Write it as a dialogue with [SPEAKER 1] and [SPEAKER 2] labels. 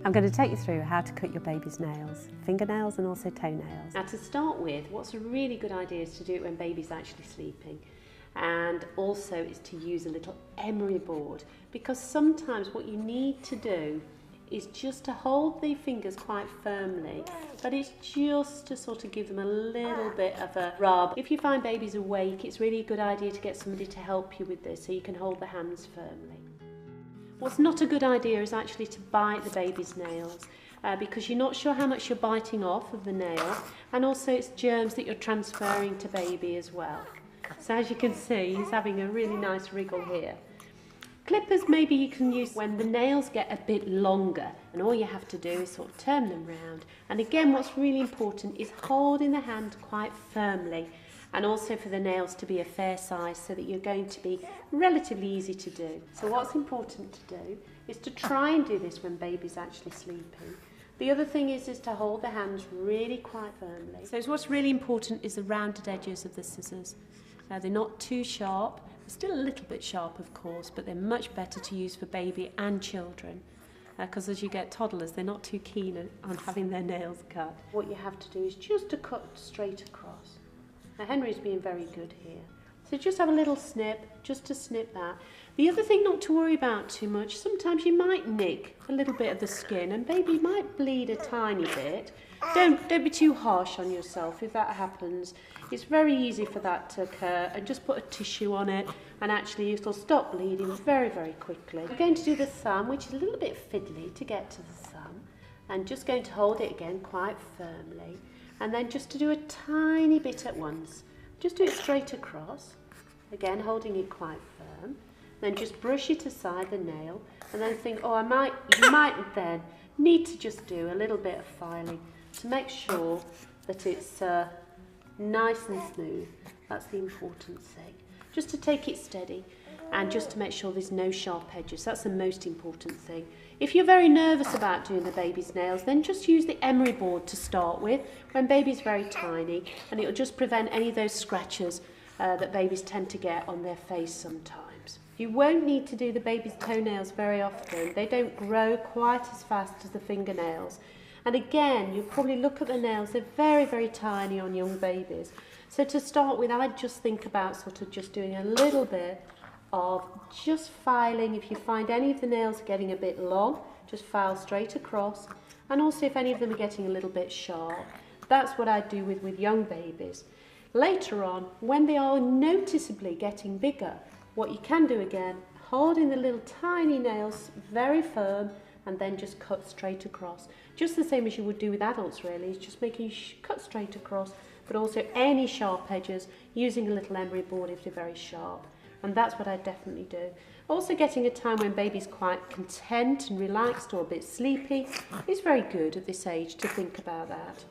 [SPEAKER 1] I'm going to take you through how to cut your baby's nails, fingernails and also toenails. Now to start with, what's a really good idea is to do it when baby's actually sleeping, and also is to use a little emery board, because sometimes what you need to do is just to hold the fingers quite firmly, but it's just to sort of give them a little bit of a rub. If you find baby's awake, it's really a good idea to get somebody to help you with this so you can hold the hands firmly. What's not a good idea is actually to bite the baby's nails because you're not sure how much you're biting off of the nail, and also it's germs that you're transferring to baby as well. So as you can see, he's having a really nice wriggle here. Clippers maybe you can use when the nails get a bit longer, and all you have to do is sort of turn them round. And again, what's really important is holding the hand quite firmly, and also for the nails to be a fair size so that you're going to be relatively easy to do. So what's important to do is to try and do this when baby's actually sleeping. The other thing is to hold the hands really quite firmly. So what's really important is the rounded edges of the scissors. They're not too sharp. They're still a little bit sharp, of course, but they're much better to use for baby and children, because as you get toddlers, they're not too keen on having their nails cut. What you have to do is just to cut straight across. Now Henry's being very good here. So just have a little snip, just to snip that. The other thing not to worry about too much, sometimes you might nick a little bit of the skin and baby might bleed a tiny bit. Don't be too harsh on yourself if that happens. It's very easy for that to occur, and just put a tissue on it and actually it'll stop bleeding very, very quickly. We're going to do the thumb, which is a little bit fiddly to get to the thumb, and just going to hold it again quite firmly, and then just to do a tiny bit at once. Just do it straight across, again holding it quite firm, then just brush it aside the nail, and then think, oh, you might then need to just do a little bit of filing to make sure that it's nice and smooth. That's the important thing. Just to take it steady and just to make sure there's no sharp edges. That's the most important thing. If you're very nervous about doing the baby's nails, then just use the emery board to start with when baby's very tiny, and it'll just prevent any of those scratches that babies tend to get on their face sometimes. You won't need to do the baby's toenails very often. They don't grow quite as fast as the fingernails. And again, you'll probably look at the nails, they're very, very tiny on young babies. So to start with, I'd just think about sort of just doing a little bit of just filing. If you find any of the nails are getting a bit long, just file straight across. And also if any of them are getting a little bit sharp, that's what I do with young babies. Later on, when they are noticeably getting bigger, what you can do again, holding the little tiny nails very firm, and then just cut straight across. Just the same as you would do with adults really, it's just making cut straight across, but also any sharp edges, using a little emery board if they're very sharp. And that's what I definitely do. Also getting a time when baby's quite content and relaxed or a bit sleepy is very good at this age to think about that.